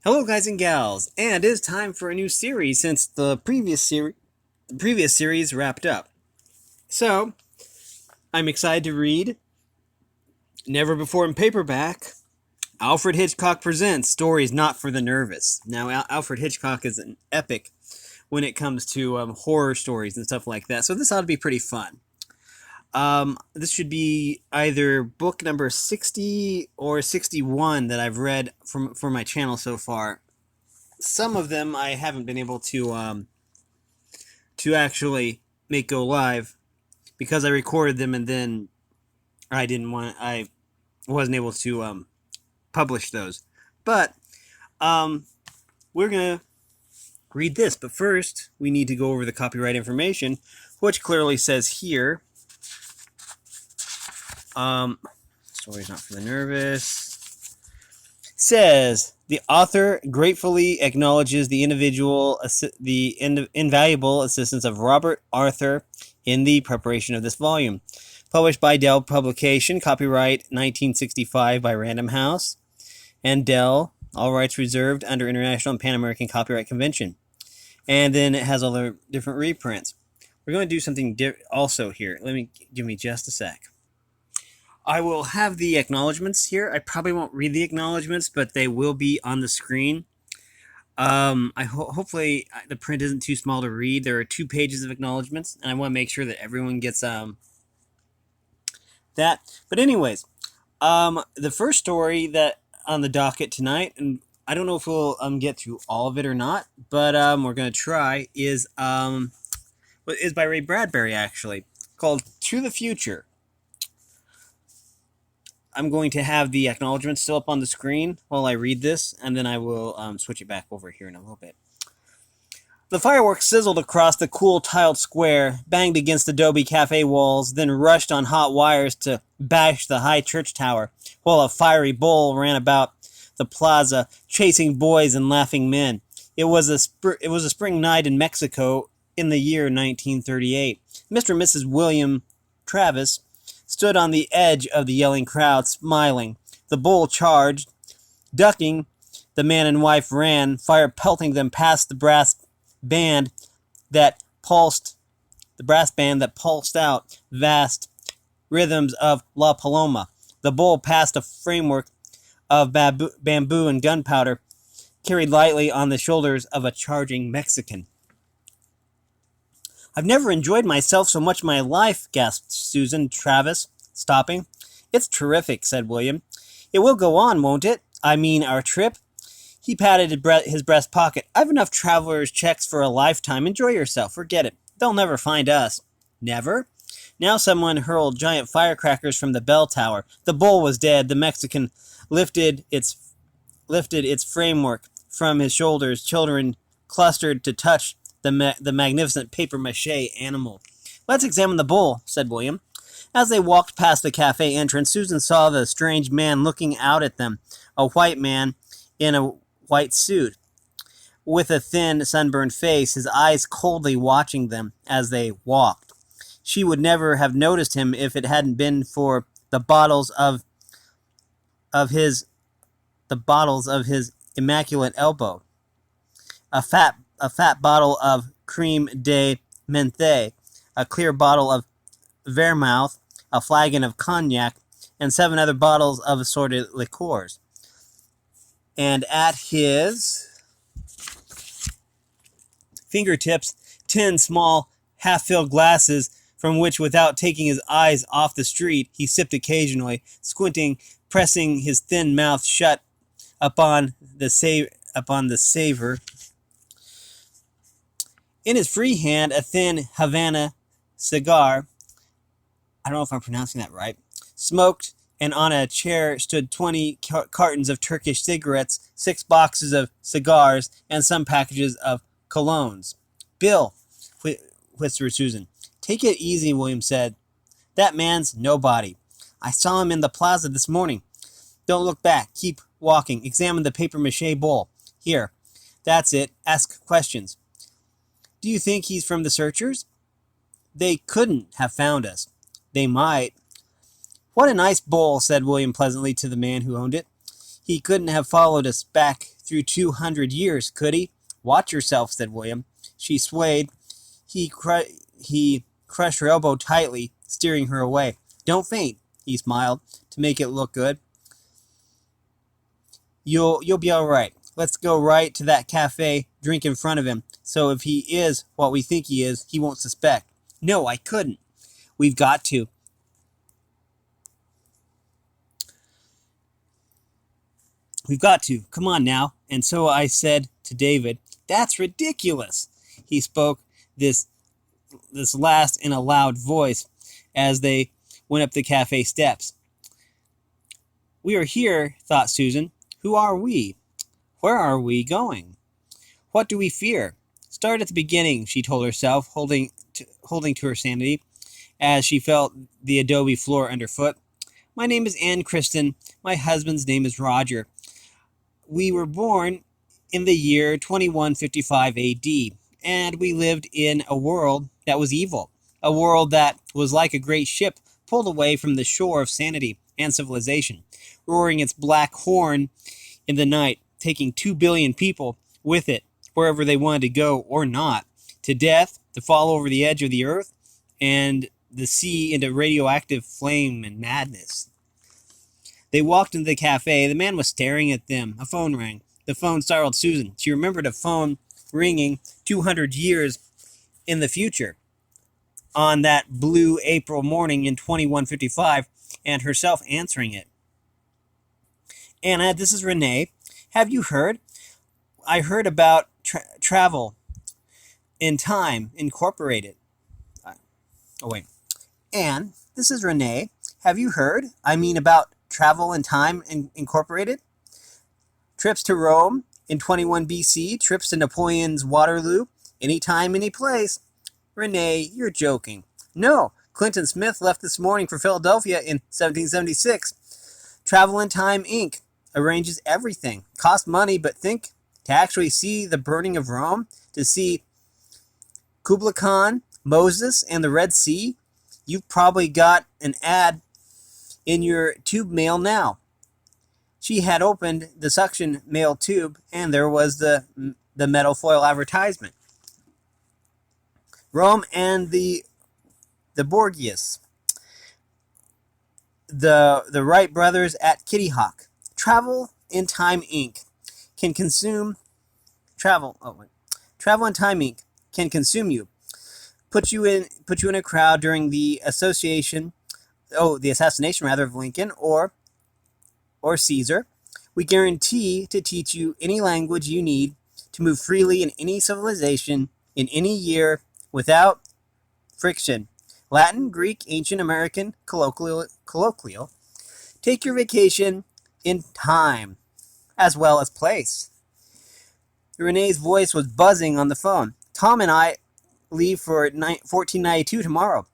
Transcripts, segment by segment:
Hello, guys and gals, and it is time for a new series since the previous series wrapped up. So, I'm excited to read Never Before in Paperback, Alfred Hitchcock Presents Stories Not for the Nervous. Now, Alfred Hitchcock is an epic when it comes to horror stories and stuff like that, so this ought to be pretty fun. This should be either book number 60 or 61 that I've read for my channel so far. Some of them I haven't been able to actually make go live because I recorded them and then I wasn't able to publish those. But we're gonna read this. But first, we need to go over the copyright information, which clearly says here. Stories Not for the Nervous. Says the author gratefully acknowledges the invaluable assistance of Robert Arthur in the preparation of this volume. Published by Dell Publication, copyright 1965 by Random House, and Dell, all rights reserved under International and Pan American Copyright Convention. And then it has all the different reprints. We're going to do something also here. Give me just a sec. I will have the acknowledgments here. I probably won't read the acknowledgments, but they will be on the screen. Hopefully the print isn't too small to read. There are 2 pages of acknowledgments, and I want to make sure that everyone gets that. But anyways, the first story that on the docket tonight, and I don't know if we'll get through all of it or not, but we're gonna try is by Ray Bradbury, actually, called To the Future. I'm going to have the acknowledgments still up on the screen while I read this, and then I will switch it back over here in a little bit. The fireworks sizzled across the cool tiled square, banged against adobe cafe walls, then rushed on hot wires to bash the high church tower, while a fiery bull ran about the plaza, chasing boys and laughing men. It was a spring night in Mexico in the year 1938. Mr. and Mrs. William Travis stood on the edge of the yelling crowd, smiling. The bull charged. Ducking, the man and wife ran, fire pelting them past the brass band that pulsed out vast rhythms of La Paloma. The bull passed a framework of bamboo and gunpowder, carried lightly on the shoulders of a charging Mexican. "I've never enjoyed myself so much in my life," gasped Susan Travis, stopping. "It's terrific," said William. "It will go on, won't it? I mean, our trip?" He patted his breast pocket. "I've enough traveler's checks for a lifetime. Enjoy yourself. Forget it. They'll never find us." "Never?" Now someone hurled giant firecrackers from the bell tower. The bull was dead. The Mexican lifted its framework from his shoulders. Children clustered to touch the magnificent papier-mâché animal. "Let's examine the bull," said William. As they walked past the cafe entrance, Susan saw the strange man looking out at them, a white man in a white suit, with a thin, sunburned face, his eyes coldly watching them as they walked. She would never have noticed him if it hadn't been for the bottles of his immaculate elbow. A fat bottle of creme de menthe, a clear bottle of vermouth, a flagon of cognac, and 7 other bottles of assorted liqueurs. And at his fingertips, 10 small, half-filled glasses from which, without taking his eyes off the street, he sipped occasionally, squinting, pressing his thin mouth shut upon the savor. In his free hand, a thin Havana cigar, I don't know if I'm pronouncing that right, smoked, and on a chair stood 20 cartons of Turkish cigarettes, 6 boxes of cigars, and some packages of colognes. "Bill," whispered Susan. "Take it easy," William said. "That man's nobody. I saw him in the plaza this morning. Don't look back. Keep walking. Examine the papier-mâché bowl. Here. That's it. Ask questions. Do you think he's from the searchers? They couldn't have found us. They might." "What a nice bowl," said William pleasantly to the man who owned it. "He couldn't have followed us back through 200 years, could he? Watch yourself, said William. She swayed. He crushed her elbow tightly, steering her away. Don't faint, he smiled, to make it look good. You'll be all right. Let's go right to that cafe, drink in front of him, so if he is what we think he is, he won't suspect. No, I couldn't. We've got to. We've got to. Come on now. And so I said to David, that's ridiculous. He spoke this last in a loud voice as they went up the cafe steps. We are here, thought Susan. Who are we? Where are we going? What do we fear? Start at the beginning, she told herself, holding to her sanity as she felt the adobe floor underfoot. My name is Anne Kristen. My husband's name is Roger. We were born in the year 2155 AD, and we lived in a world that was evil, a world that was like a great ship pulled away from the shore of sanity and civilization, roaring its black horn in the night, taking 2 billion people with it wherever they wanted to go or not, to death, to fall over the edge of the earth, and the sea into radioactive flame and madness. They walked into the cafe. The man was staring at them. A phone rang. The phone startled Susan. She remembered a phone ringing 200 years in the future on that blue April morning in 2155 and herself answering it. Anna, this is Renee. Have you heard? I heard about Travel in Time Incorporated. Oh, wait. Anne, this is Renee. Have you heard? I mean about Travel in Time Incorporated? Trips to Rome in 21 BC, trips to Napoleon's Waterloo, anytime, any place. Renee, you're joking. No, Clinton Smith left this morning for Philadelphia in 1776. Travel in Time Inc. arranges everything. Costs money, but think, to actually see the burning of Rome, to see Kublai Khan, Moses, and the Red Sea, you've probably got an ad in your tube mail now. She had opened the suction mail tube, and there was the metal foil advertisement. Rome and the Borgias. The Wright brothers at Kitty Hawk. Travel in Time Inc. can consume Travel in Time Inc. can consume you. Put you in a crowd during the assassination of Lincoln or Caesar. We guarantee to teach you any language you need to move freely in any civilization in any year without friction. Latin, Greek, Ancient American, colloquial. Take your vacation in time as well as place. Renee's voice was buzzing on the phone. Tom and I leave for 1492 tomorrow.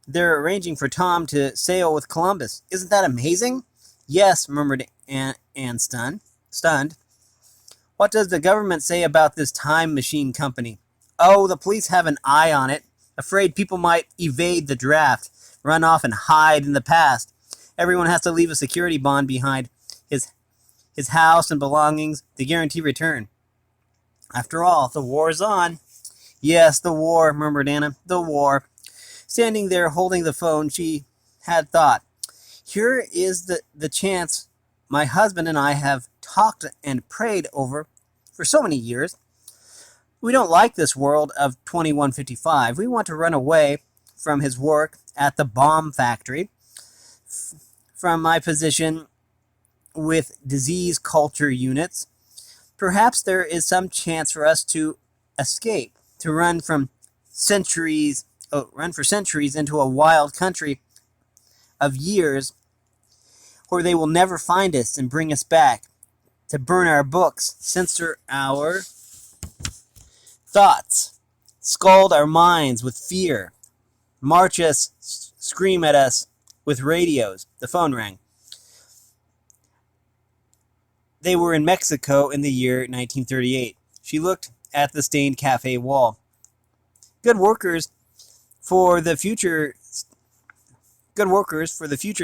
They're arranging for Tom to sail with Columbus. Isn't that amazing? Yes, murmured Anne stunned. What does the government say about this time machine company? Oh, the police have an eye on it, afraid people might evade the draft, run off and hide in the past. Everyone has to leave a security bond behind, his house and belongings to guarantee return. After all, the war's on. Yes, the war, murmured Anna, the war. Standing there holding the phone, she had thought, here is the chance my husband and I have talked and prayed over for so many years. We don't like this world of 2155. We want to run away from his work at the bomb factory, from my position with disease culture units. Perhaps there is some chance for us to escape, to run for centuries into a wild country of years where they will never find us and bring us back, to burn our books, censor our thoughts, scald our minds with fear, march us, scream at us with radios. The phone rang. They were in Mexico in the year 1938. She looked at the stained cafe wall. Good workers for the future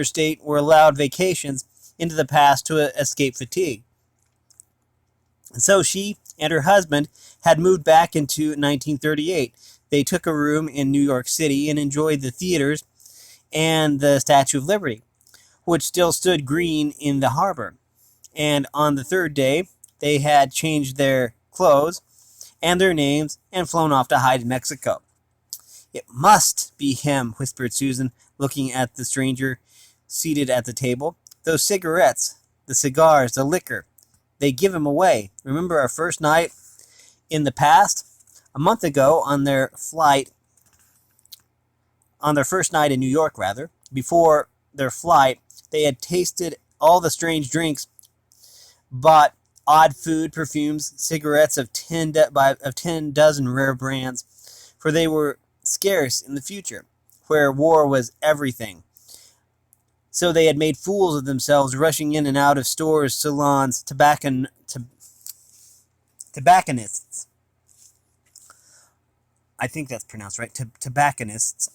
state were allowed vacations into the past to escape fatigue. So she and her husband had moved back into 1938. They took a room in New York City and enjoyed the theaters and the Statue of Liberty, which still stood green in the harbor. And on the third day, they had changed their clothes and their names and flown off to hide in Mexico. "It must be him," whispered Susan, looking at the stranger seated at the table. "Those cigarettes, the cigars, the liquor, they give him away. Remember our first night in the past? A month ago, on their first night in New York, rather. Before their flight, they had tasted all the strange drinks, bought odd food, perfumes, cigarettes of 10 dozen rare brands, for they were scarce in the future, where war was everything. So they had made fools of themselves, rushing in and out of stores, salons, tobacconists. I think that's pronounced right. Tobacconists,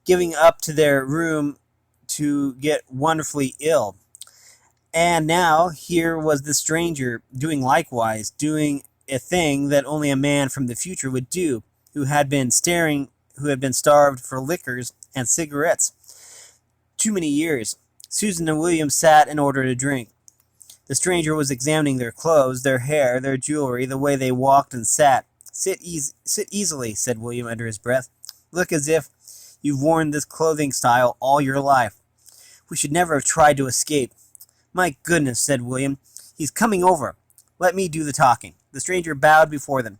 giving up to their room to get wonderfully ill. And now here was the stranger doing likewise, doing a thing that only a man from the future would do, who had been starved for liquors and cigarettes too many years. Susan and William sat and ordered a drink. The stranger was examining their clothes, their hair, their jewelry, the way they walked and sat. Sit easily," said William under his breath. "Look as if you've worn this clothing style all your life. We should never have tried to escape." "My goodness," said William. "He's coming over. Let me do the talking." The stranger bowed before them.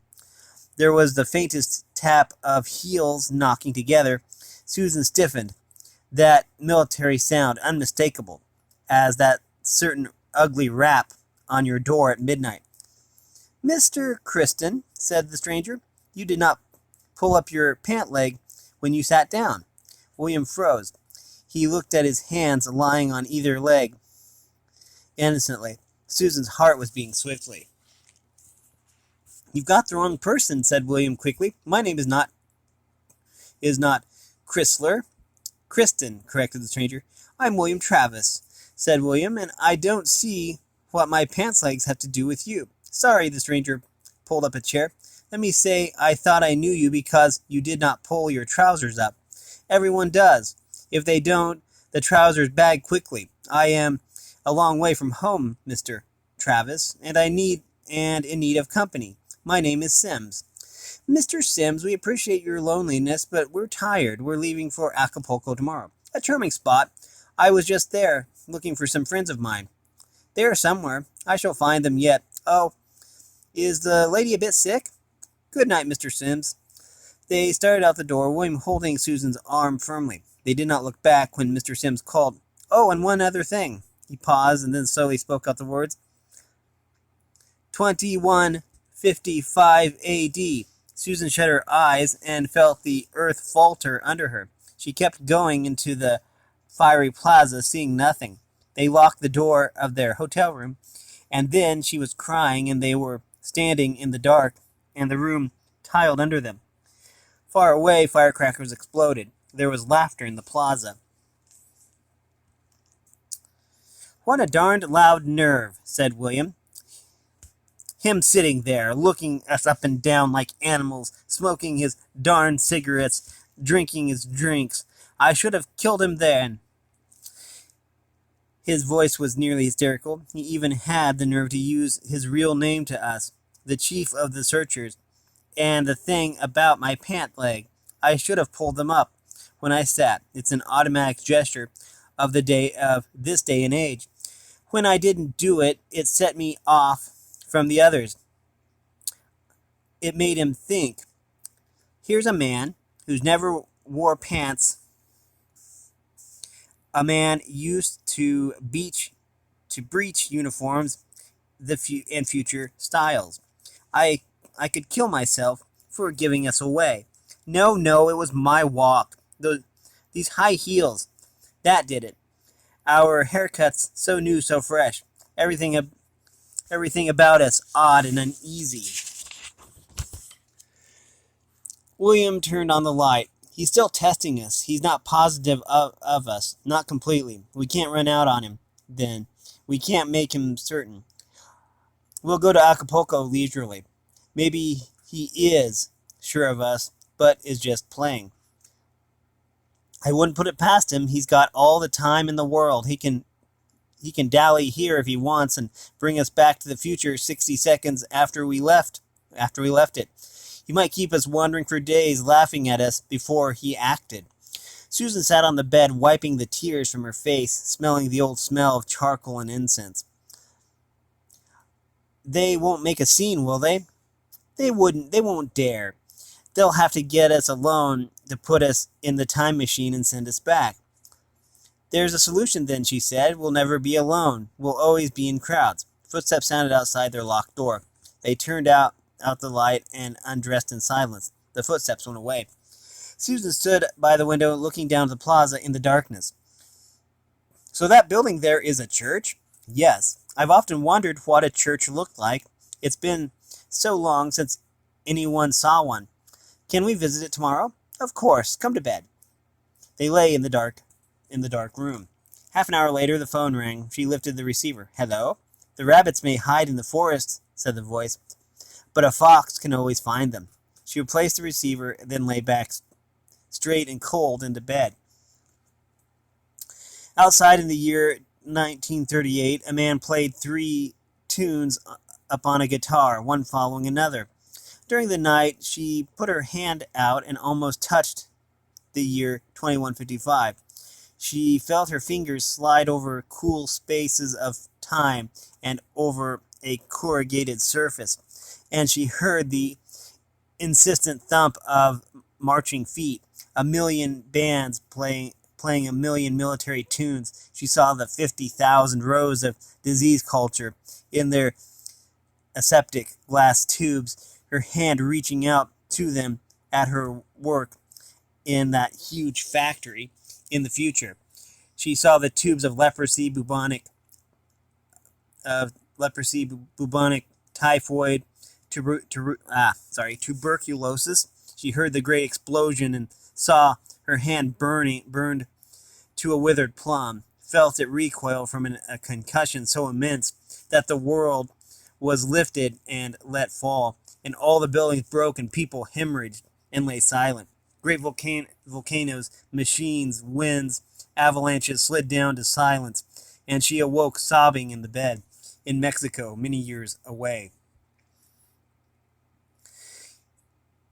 There was the faintest tap of heels knocking together. Susan stiffened. That military sound, unmistakable as that certain ugly rap on your door at midnight. "Mr. Criston," said the stranger, "you did not pull up your pant leg when you sat down." William froze. He looked at his hands lying on either leg innocently. Susan's heart was beating swiftly. "You've got the wrong person," said William quickly. "My name is not Chrysler." "Criston," corrected the stranger. "I'm William Travis," said William, "and I don't see what my pants legs have to do with you." "Sorry," the stranger pulled up a chair. "Let me say I thought I knew you because you did not pull your trousers up. Everyone does. If they don't, the trousers bag quickly. I am a long way from home, Mr. Travis, and in need of company. My name is Sims." "Mr. Sims, we appreciate your loneliness, but we're tired. We're leaving for Acapulco tomorrow." "A charming spot. I was just there, looking for some friends of mine." "They are somewhere. I shall find them yet. Oh, is the lady a bit sick?" "Good night, Mr. Sims." They started out the door, William holding Susan's arm firmly. They did not look back when Mr. Sims called, "Oh, and one other thing." He paused and then slowly spoke out the words, 2155 AD. Susan shut her eyes and felt the earth falter under her. She kept going into the fiery plaza, seeing nothing. They locked the door of their hotel room, and then she was crying, and they were standing in the dark, and the room tiled under them. Far away, firecrackers exploded. There was laughter in the plaza. "What a darned loud nerve," said William. "Him sitting there, looking us up and down like animals, smoking his darned cigarettes, drinking his drinks. I should have killed him then." His voice was nearly hysterical. He even had the nerve to use his real name to us, the chief of the searchers. "And the thing about my pant leg, I should have pulled them up when I sat. It's an automatic gesture of this day and age. When I didn't do it, it set me off from the others. It made him think. Here's a man who's never wore pants, a man used to breach uniforms and future styles. I could kill myself for giving us away. No, it was my walk. These high heels, that did it. Our haircuts, so new, so fresh. Everything about us odd and uneasy." William turned on the light. "He's still testing us. He's not positive of us. Not completely. We can't run out on him, then. We can't make him certain. We'll go to Acapulco leisurely. Maybe he is sure of us, but is just playing. I wouldn't put it past him. He's got all the time in the world. He can dally here if he wants and bring us back to the future 60 seconds after we left it. He might keep us wondering for days, laughing at us before he acted. Susan sat on the bed, wiping the tears from her face, smelling the old smell of charcoal and incense. They won't make a scene, will they? They won't dare. They'll have to get us alone to put us in the time machine and send us back. There's a solution then, she said. We'll never be alone. We'll always be in crowds. Footsteps sounded outside their locked door. They turned out the light and undressed in silence. The footsteps went away. Susan stood by the window looking down at the plaza in the darkness. So that building there is a church? Yes. I've often wondered what a church looked like. It's been so long since anyone saw one. Can we visit it tomorrow? Of course. Come to bed. They lay in the dark room. Half an hour later, the phone rang. She lifted the receiver. Hello? The rabbits may hide in the forest, said the voice, but a fox can always find them. She replaced the receiver, then lay back straight and cold into bed. Outside in the year 1938, a man played 3 tunes upon a guitar, one following another. During the night, she put her hand out and almost touched the year 2155. She felt her fingers slide over cool spaces of time and over a corrugated surface, and she heard the insistent thump of marching feet, a million bands playing a million military tunes. She saw the 50,000 rows of disease culture in their aseptic glass tubes, her hand reaching out to them at her work in that huge factory in the future. She saw the tubes of bubonic, typhoid, tuberculosis. She heard the great explosion and saw her hand burned to a withered plum, felt it recoil from a concussion so immense that the world was lifted and let fall, and all the buildings broke and people hemorrhaged and lay silent. Great volcanoes, machines, winds, avalanches slid down to silence, and she awoke sobbing in the bed in Mexico, many years away.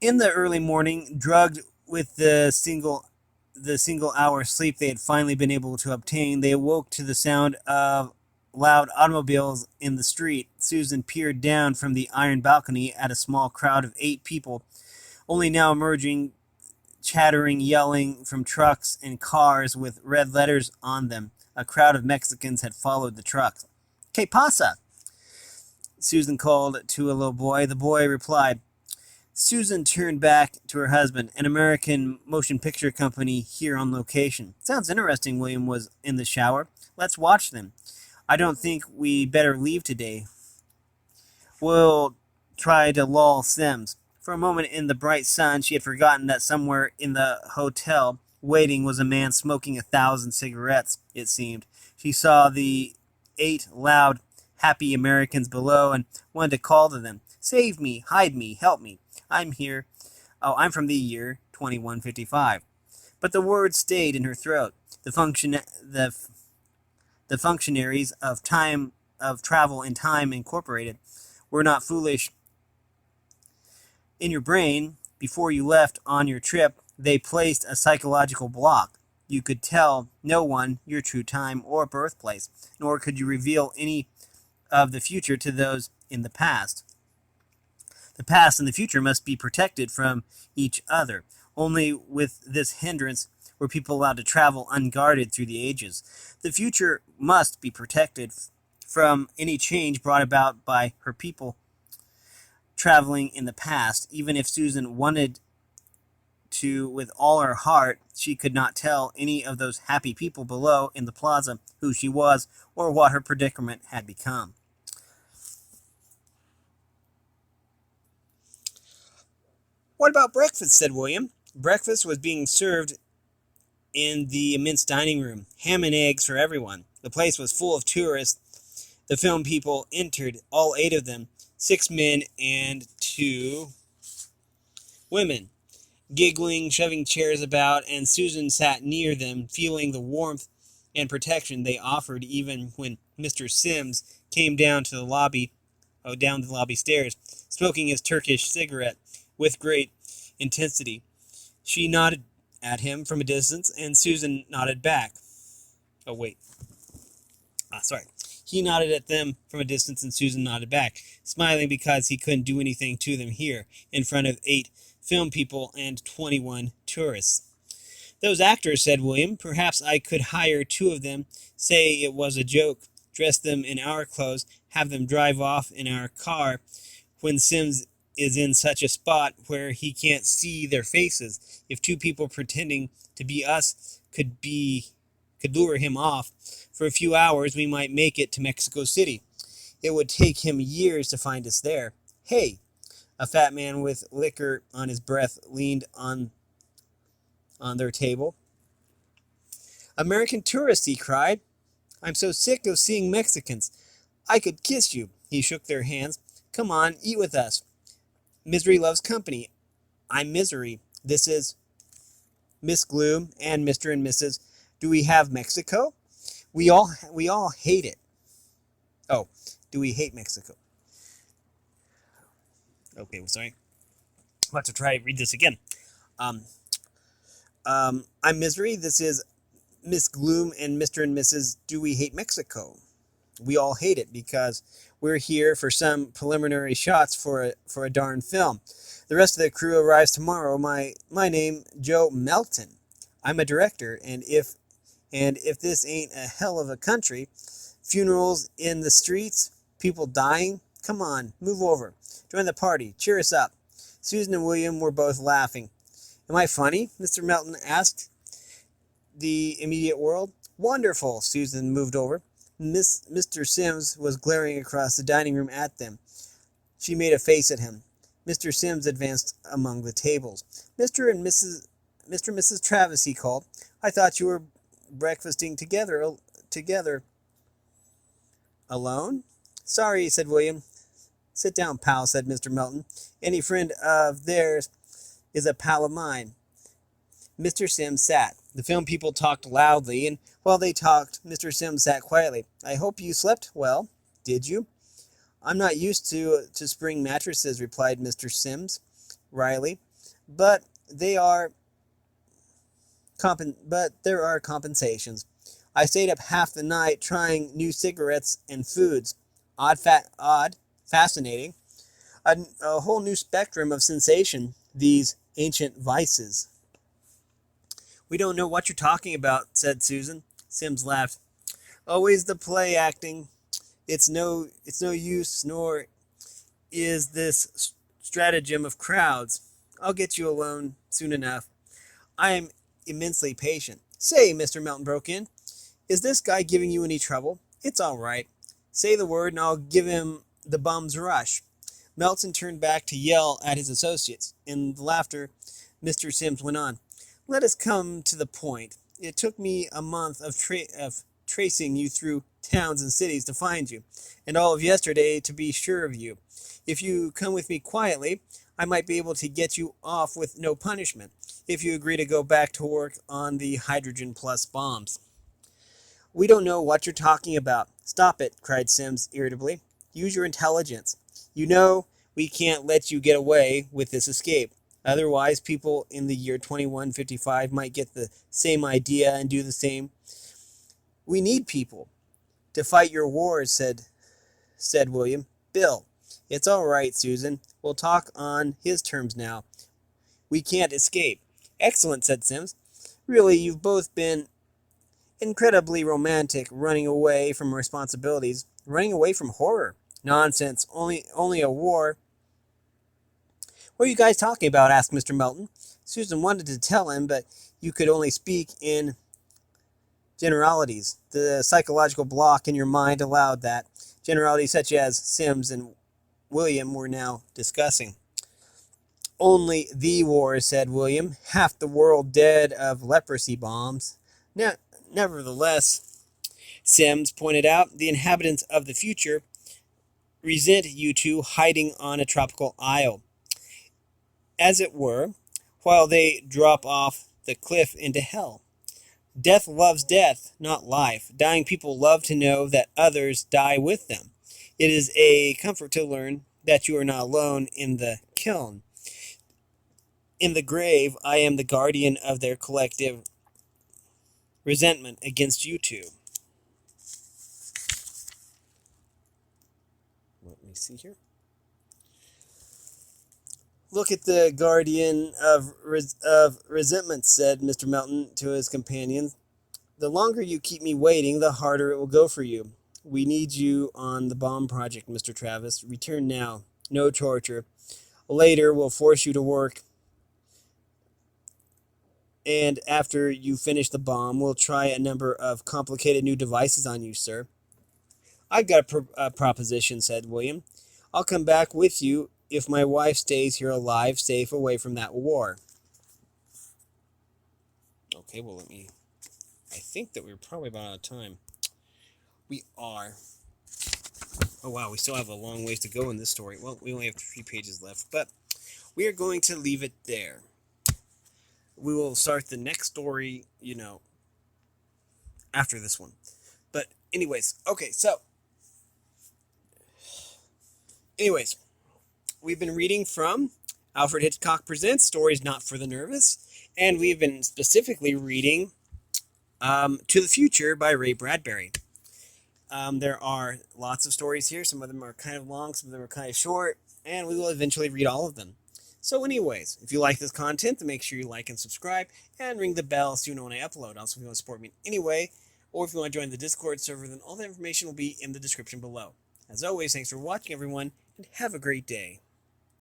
In the early morning, drugged with the single hour sleep they had finally been able to obtain, they awoke to the sound of loud automobiles in the street. Susan peered down from the iron balcony at a small crowd of 8 people, only now emerging, chattering, yelling from trucks and cars with red letters on them. A crowd of Mexicans had followed the trucks. "Que pasa?" Susan called to a little boy. The boy replied. Susan turned back to her husband. An American motion picture company here on location. Sounds interesting. William was in the shower. Let's watch them. I don't think we better leave today. We'll try to lull Sims. For a moment in the bright sun, she had forgotten that somewhere in the hotel waiting was a man smoking 1,000 cigarettes, it seemed. She saw the 8 loud, happy Americans below and wanted to call to them. Save me, hide me, help me. I'm here. Oh, I'm from the year 2155. But the words stayed in her throat. The functionaries of Travel and Time Incorporated were not foolish. In your brain, before you left on your trip, they placed a psychological block. You could tell no one your true time or birthplace, nor could you reveal any of the future to those in the past. The past and the future must be protected from each other. Only with this hindrance were people allowed to travel unguarded through the ages. The future must be protected from any change brought about by her people traveling in the past. Even if Susan wanted to with all her heart, she could not tell any of those happy people below in the plaza who she was or what her predicament had become. What about breakfast? Said William. Breakfast was being served in the immense dining room. Ham and eggs for everyone. The place was full of tourists The film people entered, all 8 of them, 6 men and 2 women, giggling, shoving chairs about, and Susan sat near them, feeling the warmth and protection they offered even when Mr. Sims came down the lobby stairs, smoking his Turkish cigarette with great intensity. She nodded at him from a distance, and Susan nodded back. Oh, wait. Sorry. He nodded at them from a distance, and Susan nodded back, smiling because he couldn't do anything to them here, in front of 8 film people and 21 tourists. Those actors, said William. Perhaps I could hire 2 of them, say it was a joke, dress them in our clothes, have them drive off in our car when Sims is in such a spot where he can't see their faces. If 2 people pretending to be us could lure him off for a few hours, we might make it to Mexico City. It would take him years to find us there. Hey, a fat man with liquor on his breath leaned on their table. American tourists, he cried. I'm so sick of seeing Mexicans. I could kiss you. He shook their hands. Come on, eat with us. Misery loves company. I'm Misery. This is Miss Gloom and Mr. and Mrs. Do we have Mexico? We all hate it. Oh, do we hate Mexico? Okay, well, sorry. I'll have to try read this again. I'm Misery. This is Miss Gloom and Mr. and Mrs. Do we hate Mexico? We all hate it because we're here for some preliminary shots for a darn film. The rest of the crew arrives tomorrow. My name, Joe Melton. I'm a director, and if this ain't a hell of a country, funerals in the streets, people dying, come on, move over. Join the party. Cheer us up. Susan and William were both laughing. Am I funny? Mr. Melton asked the immediate world. Wonderful. Susan moved over. Mr. Sims was glaring across the dining room at them. She made a face at him. Mr. Sims advanced among the tables. Mr. and Mrs. Travis, he called. I thought you were breakfasting together. Alone? Sorry, said William. Sit down, pal, said Mr. Melton. Any friend of theirs is a pal of mine. Mr. Sims sat. The film people talked loudly, and while they talked, Mr. Sims sat quietly. I hope you slept well. Did you? I'm not used to spring mattresses, replied Mr. Sims wryly. But there are compensations. I stayed up half the night trying new cigarettes and foods. Odd, fascinating. A whole new spectrum of sensation, these ancient vices. We don't know what you're talking about, said Susan. Sims laughed. Always the play acting. It's no use, nor is this stratagem of crowds. I'll get you alone soon enough. I am immensely patient. Say, Mr. Melton broke in, is this guy giving you any trouble? It's all right. Say the word and I'll give him the bum's rush. Melton turned back to yell at his associates. In the laughter, Mr. Sims went on. Let us come to the point. It took me a month of tracing you through towns and cities to find you, and all of yesterday to be sure of you. If you come with me quietly, I might be able to get you off with no punishment, if you agree to go back to work on the hydrogen plus bombs. We don't know what you're talking about. Stop it, cried Sims irritably. Use your intelligence. You know we can't let you get away with this escape. Otherwise, people in the year 2155 might get the same idea and do the same. We need people to fight your wars, said William. Bill, it's all right, Susan. We'll talk on his terms now. We can't escape. Excellent, said Sims. Really, you've both been incredibly romantic, running away from responsibilities, running away from horror. Nonsense. Only a war. What are you guys talking about? Asked Mr. Melton. Susan wanted to tell him, but you could only speak in generalities. The psychological block in your mind allowed that. Generalities such as Sims and William were now discussing. Only the war, said William. Half the world dead of leprosy bombs. Nevertheless, Sims pointed out the inhabitants of the future resent you two hiding on a tropical isle, as it were, while they drop off the cliff into hell. Death loves death, not life. Dying people love to know that others die with them. It is a comfort to learn that you are not alone in the kiln. In the grave, I am the guardian of their collective resentment against you two. Let me see here. Look at the guardian of resentment, said Mr. Melton to his companions. The longer you keep me waiting, the harder it will go for you. We need you on the bomb project, Mr. Travis. Return now. No torture. Later, we'll force you to work. And after you finish the bomb, we'll try a number of complicated new devices on you, sir. I've got a proposition, said William. I'll come back with you if my wife stays here alive, safe, away from that war. Okay, well, I think that we're probably about out of time. We are. Oh, wow, we still have a long ways to go in this story. Well, we only have 3 pages left, but we are going to leave it there. We will start the next story, after this one. But anyways, okay, so. Anyways, we've been reading from Alfred Hitchcock Presents, Stories Not for the Nervous, and we've been specifically reading To the Future by Ray Bradbury. There are lots of stories here. Some of them are kind of long, some of them are kind of short, and we will eventually read all of them. So anyways, if you like this content, then make sure you like and subscribe, and ring the bell so you know when I upload. Also, if you want to support me in any way, or if you want to join the Discord server, then all the information will be in the description below. As always, thanks for watching, everyone, and have a great day.